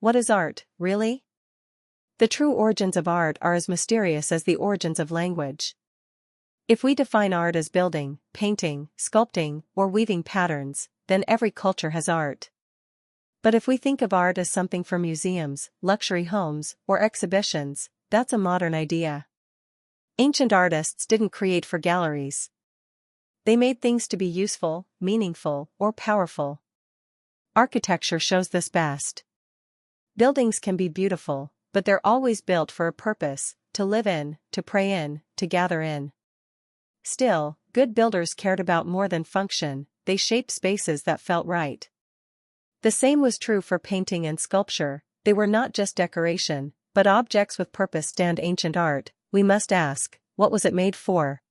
What is art, really? The true origins of art are as mysterious as the origins of language. If we define art as building, painting, sculpting, or weaving patterns, then every culture has art. But if we think of art as something for museums, luxury homes, or exhibitions, that's a modern idea. Ancient artists didn't create for galleries. They made things to be useful, meaningful, or powerful. Architecture shows this best. Buildings can be beautiful, but they're always built for a purpose, to live in, to pray in, to gather in. Still, good builders cared about more than function, they shaped spaces that felt right. The same was true for painting and sculpture, they were not just decoration, but objects with purpose. Stand ancient art, we must ask, what was it made for?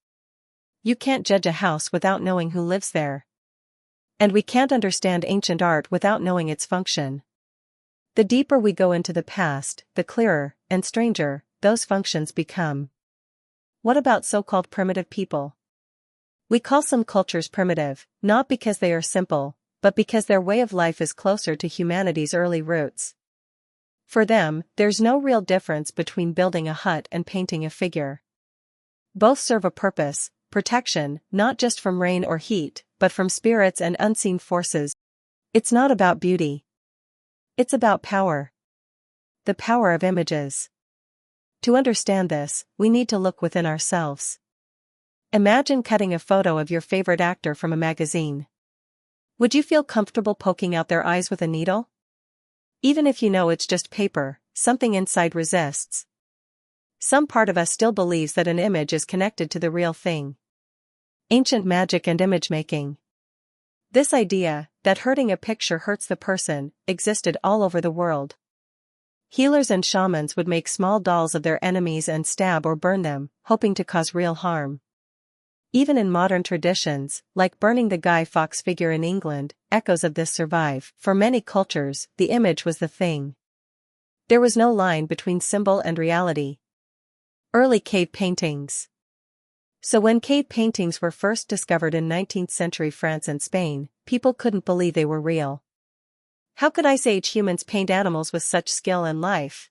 You can't judge a house without knowing who lives there. And we can't understand ancient art without knowing its function. The deeper we go into the past, the clearer, and stranger, those functions become. What about so-called primitive people? We call some cultures primitive, not because they are simple, but because their way of life is closer to humanity's early roots. For them, there's no real difference between building a hut and painting a figure. Both serve a purpose, protection, not just from rain or heat, but from spirits and unseen forces. It's not about beauty. It's about power. The power of images. To understand this, we need to look within ourselves. Imagine cutting a photo of your favorite actor from a magazine. Would you feel comfortable poking out their eyes with a needle? Even if you know it's just paper, something inside resists. Some part of us still believes that an image is connected to the real thing. Ancient magic and image making. This idea, that hurting a picture hurts the person, existed all over the world. Healers and shamans would make small dolls of their enemies and stab or burn them, hoping to cause real harm. Even in modern traditions, like burning the Guy Fawkes figure in England, echoes of this survive. For many cultures, the image was the thing. There was no line between symbol and reality. Early cave paintings. So when cave paintings were first discovered in 19th century France and Spain, people couldn't believe they were real. How could Ice Age humans paint animals with such skill and life?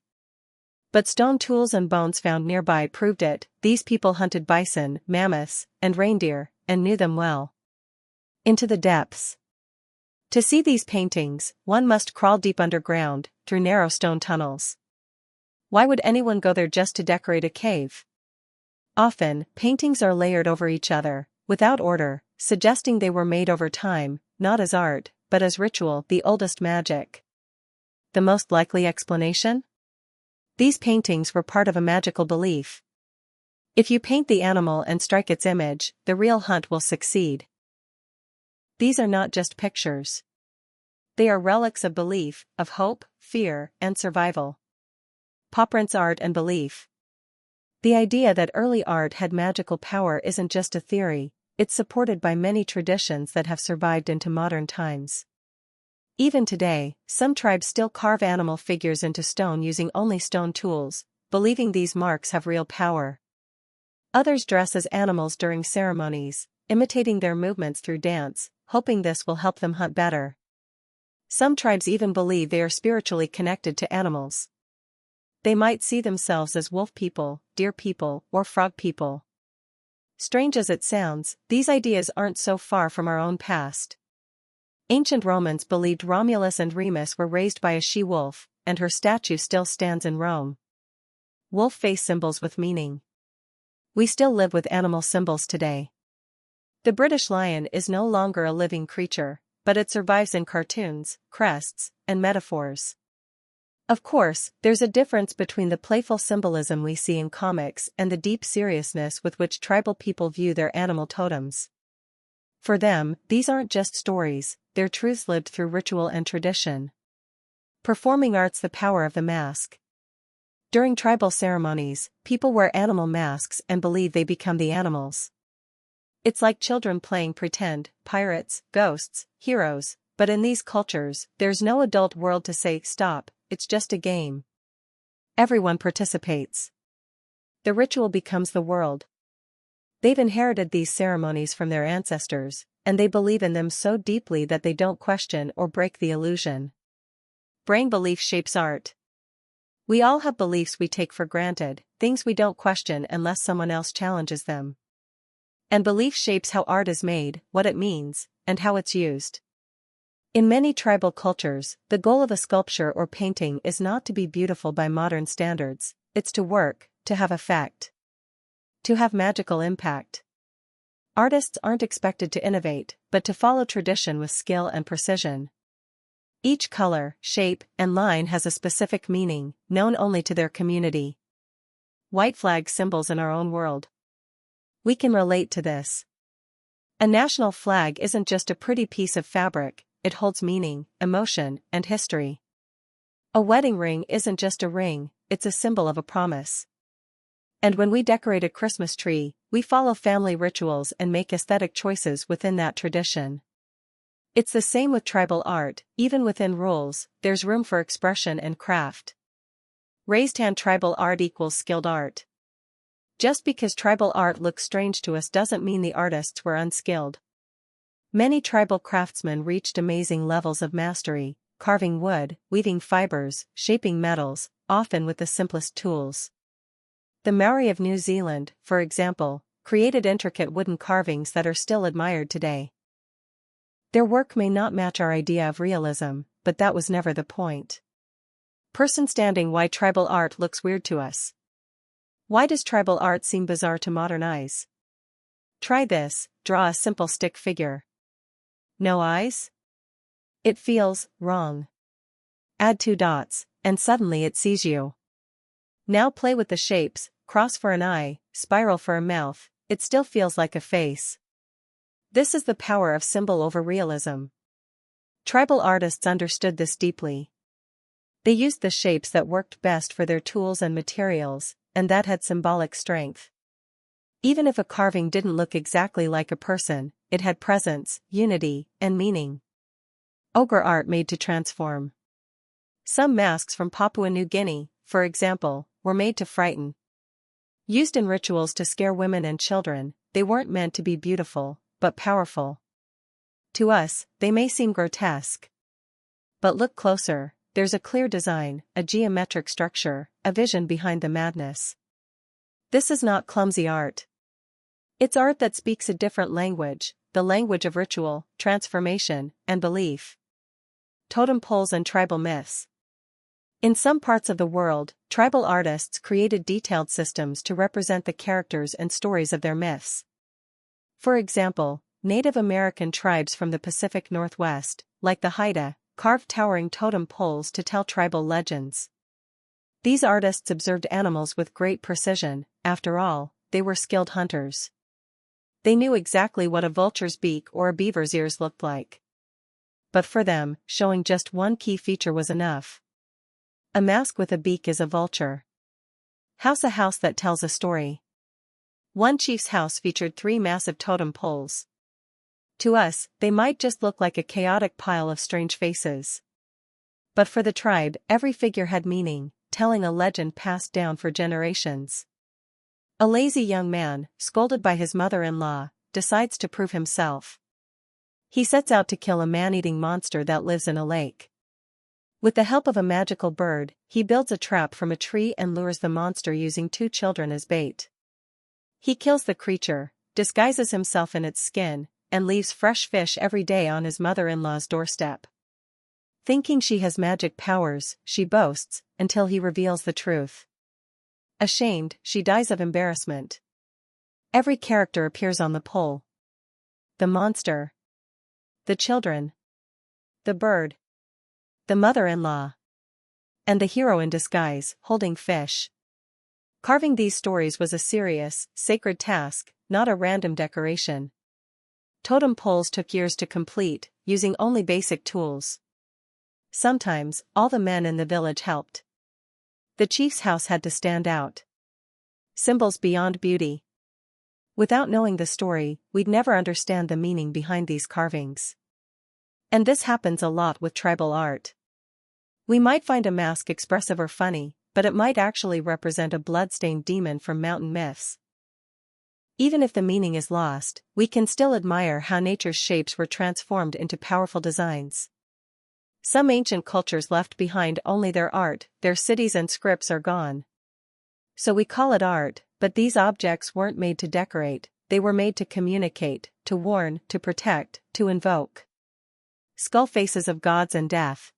But stone tools and bones found nearby proved it. These people hunted bison, mammoths, and reindeer, and knew them well. Into the depths. To see these paintings, one must crawl deep underground, through narrow stone tunnels. Why would anyone go there just to decorate a cave? Often, paintings are layered over each other, without order, suggesting they were made over time, not as art, but as ritual. The oldest magic. The most likely explanation? These paintings were part of a magical belief. If you paint the animal and strike its image, the real hunt will succeed. These are not just pictures. They are relics of belief, of hope, fear, and survival. Poprints art and belief. The idea that early art had magical power isn't just a theory, it's supported by many traditions that have survived into modern times. Even today, some tribes still carve animal figures into stone using only stone tools, believing these marks have real power. Others dress as animals during ceremonies, imitating their movements through dance, hoping this will help them hunt better. Some tribes even believe they are spiritually connected to animals. They might see themselves as wolf people, deer people, or frog people. Strange as it sounds, these ideas aren't so far from our own past. Ancient Romans believed Romulus and Remus were raised by a she-wolf, and her statue still stands in Rome. Wolf face symbols with meaning. We still live with animal symbols today. The British lion is no longer a living creature, but it survives in cartoons, crests, and metaphors. Of course, there's a difference between the playful symbolism we see in comics and the deep seriousness with which tribal people view their animal totems. For them, these aren't just stories, they're truths lived through ritual and tradition. Performing art's the power of the mask. During tribal ceremonies, people wear animal masks and believe they become the animals. It's like children playing pretend, pirates, ghosts, heroes, but in these cultures, there's no adult world to say, stop, it's just a game. Everyone participates. The ritual becomes the world. They've inherited these ceremonies from their ancestors, and they believe in them so deeply that they don't question or break the illusion. Brain belief shapes art. We all have beliefs we take for granted, things we don't question unless someone else challenges them. And belief shapes how art is made, what it means, and how it's used. In many tribal cultures, the goal of a sculpture or painting is not to be beautiful by modern standards, it's to work, to have effect, to have magical impact. Artists aren't expected to innovate, but to follow tradition with skill and precision. Each color, shape, and line has a specific meaning, known only to their community. White flag symbols in our own world. We can relate to this. A national flag isn't just a pretty piece of fabric, it holds meaning, emotion, and history. A wedding ring isn't just a ring, it's a symbol of a promise. And when we decorate a Christmas tree, we follow family rituals and make aesthetic choices within that tradition. It's the same with tribal art, even within rules, there's room for expression and craft. Raised hand tribal art equals skilled art. Just because tribal art looks strange to us doesn't mean the artists were unskilled. Many tribal craftsmen reached amazing levels of mastery, carving wood, weaving fibers, shaping metals, often with the simplest tools. The Maori of New Zealand, for example, created intricate wooden carvings that are still admired today. Their work may not match our idea of realism, but that was never the point. Person standing. Why tribal art looks weird to us. Why does tribal art seem bizarre to modern eyes? Try this, draw a simple stick figure. No eyes? It feels wrong. Add 2 dots, and suddenly it sees you. Now play with the shapes, cross for an eye, spiral for a mouth, it still feels like a face. This is the power of symbol over realism. Tribal artists understood this deeply. They used the shapes that worked best for their tools and materials, and that had symbolic strength. Even if a carving didn't look exactly like a person, it had presence, unity, and meaning. Ogre art made to transform. Some masks from Papua New Guinea, for example, were made to frighten. Used in rituals to scare women and children, they weren't meant to be beautiful, but powerful. To us, they may seem grotesque. But look closer, there's a clear design, a geometric structure, a vision behind the madness. This is not clumsy art. It's art that speaks a different language, the language of ritual, transformation, and belief. Totem poles and tribal myths. In some parts of the world, tribal artists created detailed systems to represent the characters and stories of their myths. For example, Native American tribes from the Pacific Northwest, like the Haida, carved towering totem poles to tell tribal legends. These artists observed animals with great precision, after all, they were skilled hunters. They knew exactly what a vulture's beak or a beaver's ears looked like. But for them, showing just one key feature was enough. A mask with a beak is a vulture. A house that tells a story. One chief's house featured 3 massive totem poles. To us, they might just look like a chaotic pile of strange faces. But for the tribe, every figure had meaning, telling a legend passed down for generations. A lazy young man, scolded by his mother-in-law, decides to prove himself. He sets out to kill a man-eating monster that lives in a lake. With the help of a magical bird, he builds a trap from a tree and lures the monster using 2 children as bait. He kills the creature, disguises himself in its skin, and leaves fresh fish every day on his mother-in-law's doorstep. Thinking she has magic powers, she boasts, until he reveals the truth. Ashamed, she dies of embarrassment. Every character appears on the pole. The monster. The children. The bird. The mother-in-law. And the hero in disguise, holding fish. Carving these stories was a serious, sacred task, not a random decoration. Totem poles took years to complete, using only basic tools. Sometimes, all the men in the village helped. The chief's house had to stand out. Symbols beyond beauty. Without knowing the story, we'd never understand the meaning behind these carvings. And this happens a lot with tribal art. We might find a mask expressive or funny, but it might actually represent a blood-stained demon from mountain myths. Even if the meaning is lost, we can still admire how nature's shapes were transformed into powerful designs. Some ancient cultures left behind only their art, their cities and scripts are gone. So we call it art, but these objects weren't made to decorate, they were made to communicate, to warn, to protect, to invoke. Skull faces of gods and death.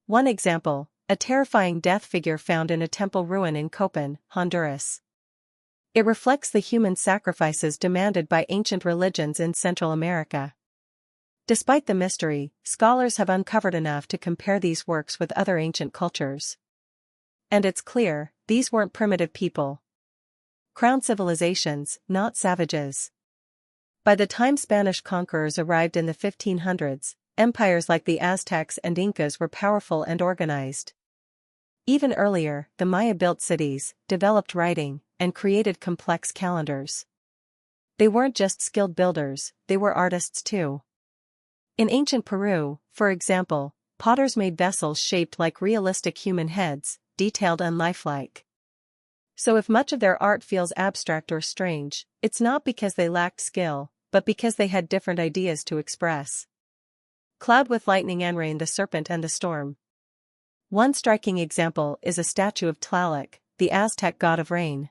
One example, a terrifying death figure found in a temple ruin in Copan, Honduras. It reflects the human sacrifices demanded by ancient religions in Central America. Despite the mystery, scholars have uncovered enough to compare these works with other ancient cultures. And it's clear, these weren't primitive people. Crowned civilizations, not savages. By the time Spanish conquerors arrived in the 1500s, empires like the Aztecs and Incas were powerful and organized. Even earlier, the Maya built cities, developed writing, and created complex calendars. They weren't just skilled builders, they were artists too. In ancient Peru, for example, potters made vessels shaped like realistic human heads, detailed and lifelike. So if much of their art feels abstract or strange, it's not because they lacked skill, but because they had different ideas to express. Cloud with lightning and rain, the serpent and the storm. One striking example is a statue of Tlaloc, the Aztec god of rain.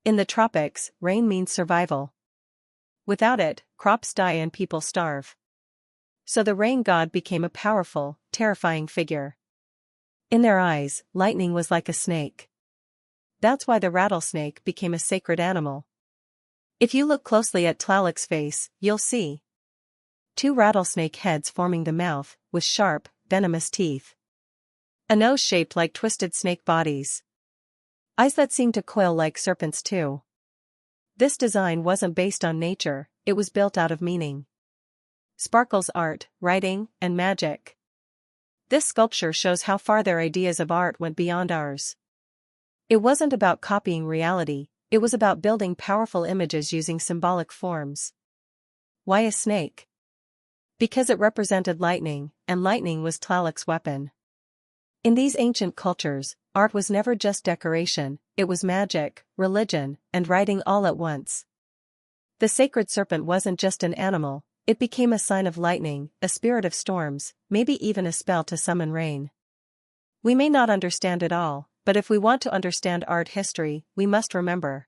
In the tropics, rain means survival. Without it, crops die and people starve. So the rain god became a powerful, terrifying figure. In their eyes, lightning was like a snake. That's why the rattlesnake became a sacred animal. If you look closely at Tlaloc's face, you'll see two rattlesnake heads forming the mouth, with sharp, venomous teeth. A nose shaped like twisted snake bodies. Eyes that seem to coil like serpents too. This design wasn't based on nature, it was built out of meaning. Sparkles art, writing, and magic. This sculpture shows how far their ideas of art went beyond ours. It wasn't about copying reality, it was about building powerful images using symbolic forms. Why a snake? Because it represented lightning, and lightning was Tlaloc's weapon. In these ancient cultures, art was never just decoration, it was magic, religion, and writing all at once. The sacred serpent wasn't just an animal, it became a sign of lightning, a spirit of storms, maybe even a spell to summon rain. We may not understand it all, but if we want to understand art history, we must remember.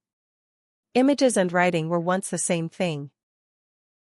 Images and writing were once the same thing.